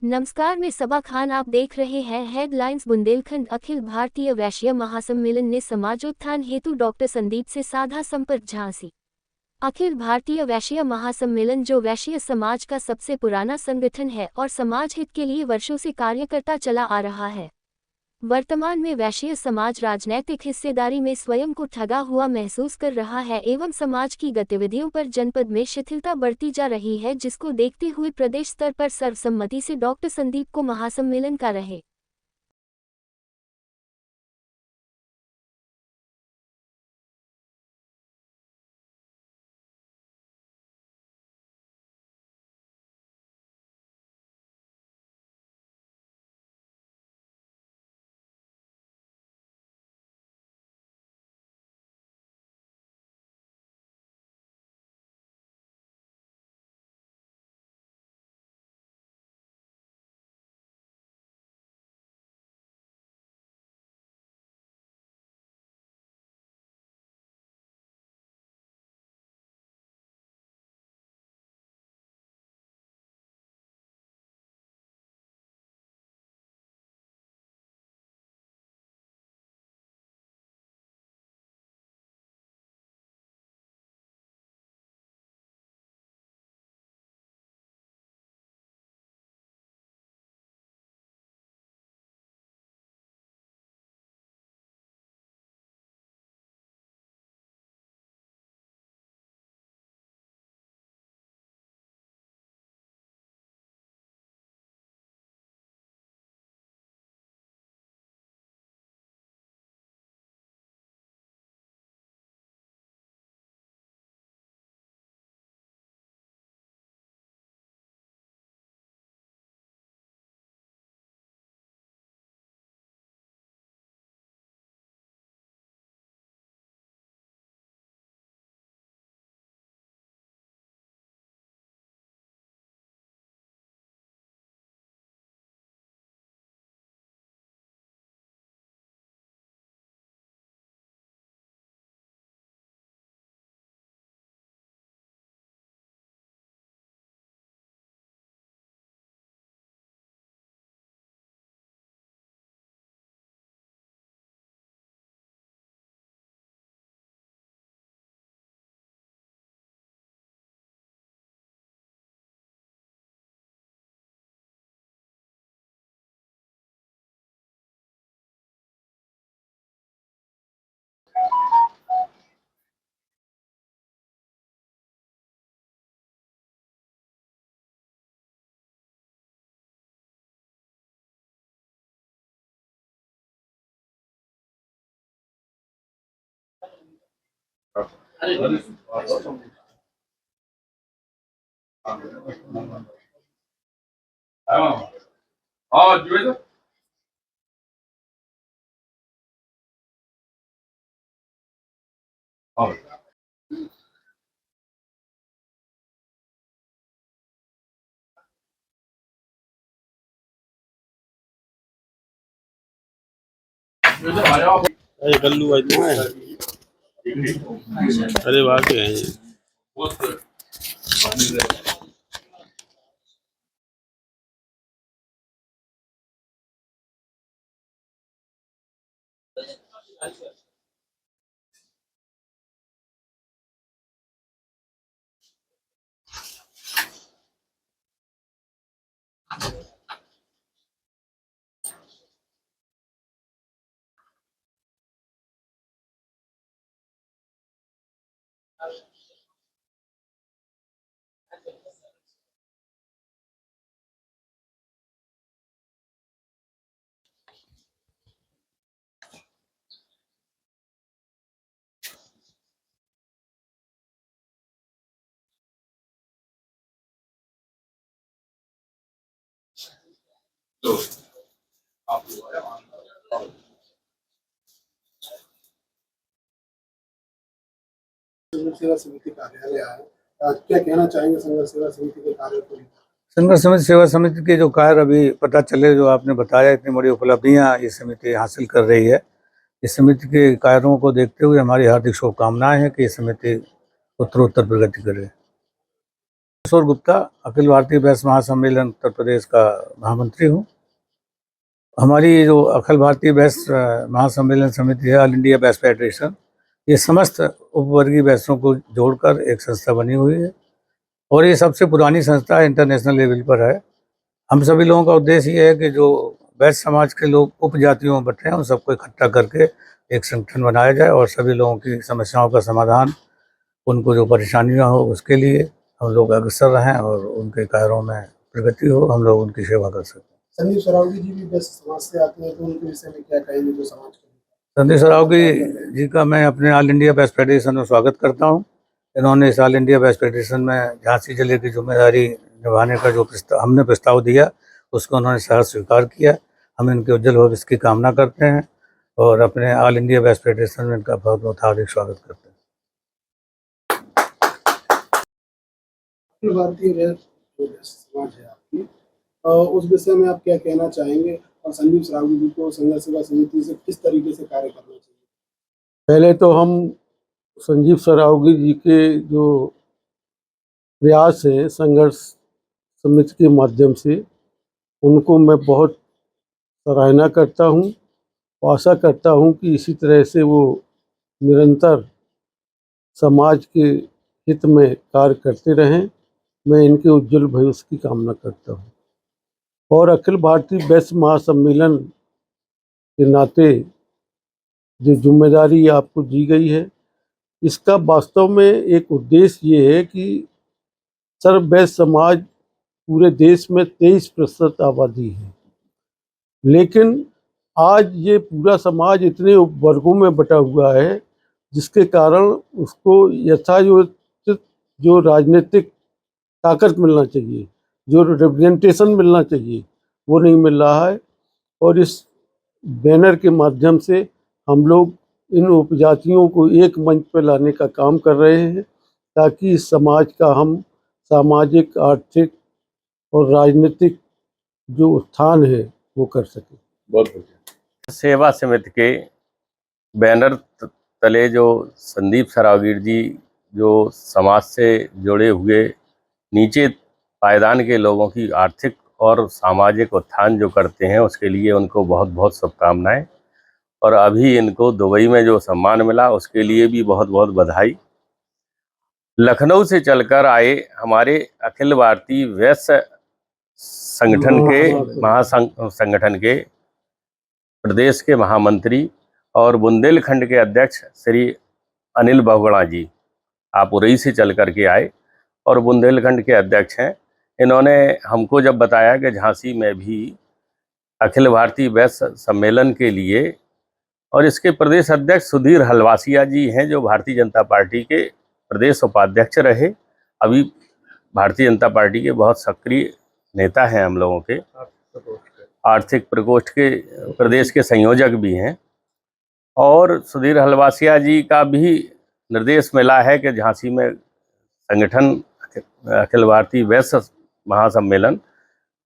नमस्कार, मैं सबा खान। आप देख रहे हैं हेडलाइंस। बुंदेलखंड अखिल भारतीय वैश्य महासम्मेलन ने समाजोत्थान हेतु डॉक्टर संदीप से साधा संपर्क। झांसी अखिल भारतीय वैश्य महासम्मेलन, जो वैश्य समाज का सबसे पुराना संगठन है और समाज हित के लिए वर्षों से कार्य करता चला आ रहा है, वर्तमान में वैश्य समाज राजनैतिक हिस्सेदारी में स्वयं को ठगा हुआ महसूस कर रहा है एवं समाज की गतिविधियों पर जनपद में शिथिलता बढ़ती जा रही है, जिसको देखते हुए प्रदेश स्तर पर सर्वसम्मति से डॉक्टर संदीप को महासम्मेलन का रहे अरे कल्लू भाई तो है। अरे वाकई है ये। संघर्ष सेवा समिति कार्यालय आए, क्या कहना चाहेंगे संघर्ष सेवा समिति के कार्य को लेकर? संघर्ष समिति सेवा समिति के जो कार्य अभी पता चले, जो आपने बताया, इतनी बड़ी उपलब्धियां ये समिति हासिल कर रही है। इस समिति के कार्यों को देखते हुए हमारी हार्दिक शुभकामनाएं हैं कि ये समिति उत्तरोत्तर प्रगति करे। किशोर गुप्ता, अखिल भारतीय बैस महासम्मेलन उत्तर प्रदेश का महामंत्री हूँ। हमारी जो अखिल भारतीय बैस महासम्मेलन समिति है, ऑल इंडिया बैस फेडरेशन, ये समस्त उपवर्गीय बैसों को जोड़कर एक संस्था बनी हुई है और ये सबसे पुरानी संस्था इंटरनेशनल लेवल पर है। हम सभी लोगों का उद्देश्य ये है कि जो बैस समाज के लोग उपजातियों में बटे हैं उन सबको इकट्ठा करके एक संगठन बनाया जाए और सभी लोगों की समस्याओं का समाधान, उनको जो परेशानियां हो उसके लिए हम लोग अग्रसर रहें और उनके कार्यों में प्रगति हो, हम लोग उनकी सेवा कर सकते हैं। संदीप सरावगी जी भी बैस समाज से आते हैं, तो उनके विषय में क्या कहेंगे जो समाज के लिए? संदीप सरावगी जी का मैं अपने ऑल इंडिया बैस फेडरेशन में स्वागत करता हूं। इन्होंने इस ऑल इंडिया बैस फेडरेशन में झांसी जिले की जिम्मेदारी निभाने का जो हमने प्रस्ताव दिया उसको उन्होंने सहर्ष स्वीकार किया। हम इनके उज्जवल भविष्य की कामना करते हैं और अपने ऑल इंडिया बैस फेडरेशन में इनका बहुत बहुत हार्दिक स्वागत करते हैं। अखिल भारतीय बैस समाज है आपकी, उस विषय में आप क्या कहना चाहेंगे और संदीप सरावगी जी को संघर्ष सेवा समिति से किस तरीके से कार्य करना चाहिए? पहले तो हम संजीव सरावगी जी के जो प्रयास है संघर्ष समिति के माध्यम से, उनको मैं बहुत सराहना करता हूं। आशा करता हूं कि इसी तरह से वो निरंतर समाज के हित में कार्य करते रहें। मैं इनके उज्जवल भविष्य की कामना करता हूं और अखिल भारतीय बैस महासम्मेलन के नाते जो जिम्मेदारी आपको दी गई है, इसका वास्तव में एक उद्देश्य ये है कि सर्व बैस समाज पूरे देश में 23% आबादी है, लेकिन आज ये पूरा समाज इतने वर्गों में बटा हुआ है जिसके कारण उसको यथायोचित जो राजनीतिक ताकत मिलना चाहिए, जो रिप्रेजेंटेशन मिलना चाहिए, वो नहीं मिल रहा है। और इस बैनर के माध्यम से हम लोग इन उपजातियों को एक मंच पर लाने का काम कर रहे हैं ताकि इस समाज का हम सामाजिक, आर्थिक और राजनीतिक जो उत्थान है वो कर सकें। बहुत बढ़िया। सेवा समिति के बैनर तले जो संदीप सरावगी जी जो समाज से जुड़े हुए नीचे पायदान के लोगों की आर्थिक और सामाजिक उत्थान जो करते हैं, उसके लिए उनको बहुत बहुत शुभकामनाएं। और अभी इनको दुबई में जो सम्मान मिला उसके लिए भी बहुत बहुत बधाई। लखनऊ से चलकर आए हमारे अखिल भारतीय वैश्य संगठन के महासंगठन के प्रदेश के महामंत्री और बुंदेलखंड के अध्यक्ष श्री अनिल बहुगुणा जी, आप उरई से चल कर के आए और बुंदेलखंड के अध्यक्ष हैं। इन्होंने हमको जब बताया कि झांसी में भी अखिल भारतीय वैश्य सम्मेलन के लिए, और इसके प्रदेश अध्यक्ष सुधीर हलवासिया जी हैं जो भारतीय जनता पार्टी के प्रदेश उपाध्यक्ष रहे, अभी भारतीय जनता पार्टी के बहुत सक्रिय नेता हैं, हम लोगों के आर्थिक प्रकोष्ठ के प्रदेश के संयोजक भी हैं। और सुधीर हलवासिया जी का भी निर्देश मिला है कि झांसी में संगठन अखिल भारतीय वैश्य महासम्मेलन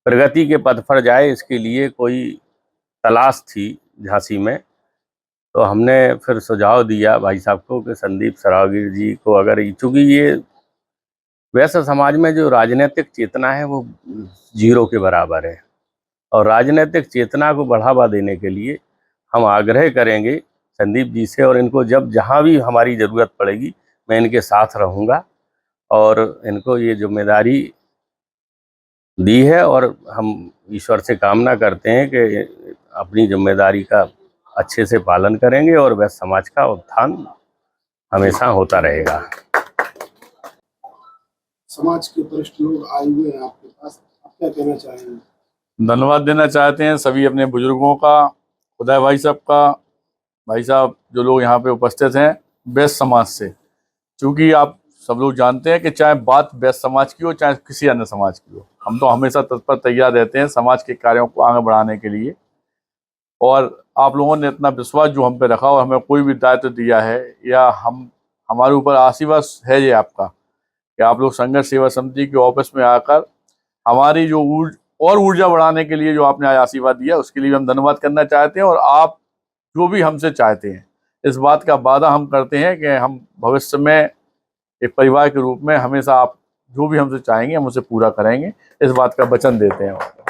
प्रगति के पथ पर जाए, इसके लिए कोई तलाश थी झांसी में। तो हमने फिर सुझाव दिया भाई साहब को कि संदीप सरावगी जी को, अगर चूँकि ये वैश्य समाज में जो राजनीतिक चेतना है वो 0 के बराबर है, और राजनीतिक चेतना को बढ़ावा देने के लिए हम आग्रह करेंगे संदीप जी से, और इनको जब जहाँ भी हमारी ज़रूरत पड़ेगी मैं इनके साथ रहूँगा और इनको ये जिम्मेदारी दी है। और हम ईश्वर से कामना करते हैं कि अपनी जिम्मेदारी का अच्छे से पालन करेंगे और वैश्य समाज का उत्थान हमेशा होता रहेगा। समाज के वरिष्ठ लोग आए हुए हैं आपके पास, आप क्या कहना चाहेंगे? धन्यवाद देना चाहते हैं सभी अपने बुजुर्गों का, उदय भाई साहब का, भाई साहब जो लोग यहाँ पे उपस्थित हैं वैश्य समाज से। क्योंकि आप सब लोग जानते हैं कि चाहे बात वैश्य समाज की हो चाहे किसी अन्य समाज की हो, हम तो हमेशा तत्पर तैयार रहते हैं समाज के कार्यों को आगे बढ़ाने के लिए। और आप लोगों ने इतना विश्वास जो हम पे रखा और हमें कोई भी दायित्व दिया है, या हमारे ऊपर आशीर्वाद है ये आपका कि आप लोग संघर्ष सेवा समिति के ऑफिस में आकर हमारी जो ऊर्जा बढ़ाने के लिए जो आपने आज आशीर्वाद दिया, उसके लिए हम धन्यवाद करना चाहते हैं। और आप जो भी हमसे चाहते हैं, इस बात का वादा हम करते हैं कि हम भविष्य में एक परिवार के रूप में हमेशा आप जो भी हमसे चाहेंगे हम उसे पूरा करेंगे, इस बात का वचन देते हैं।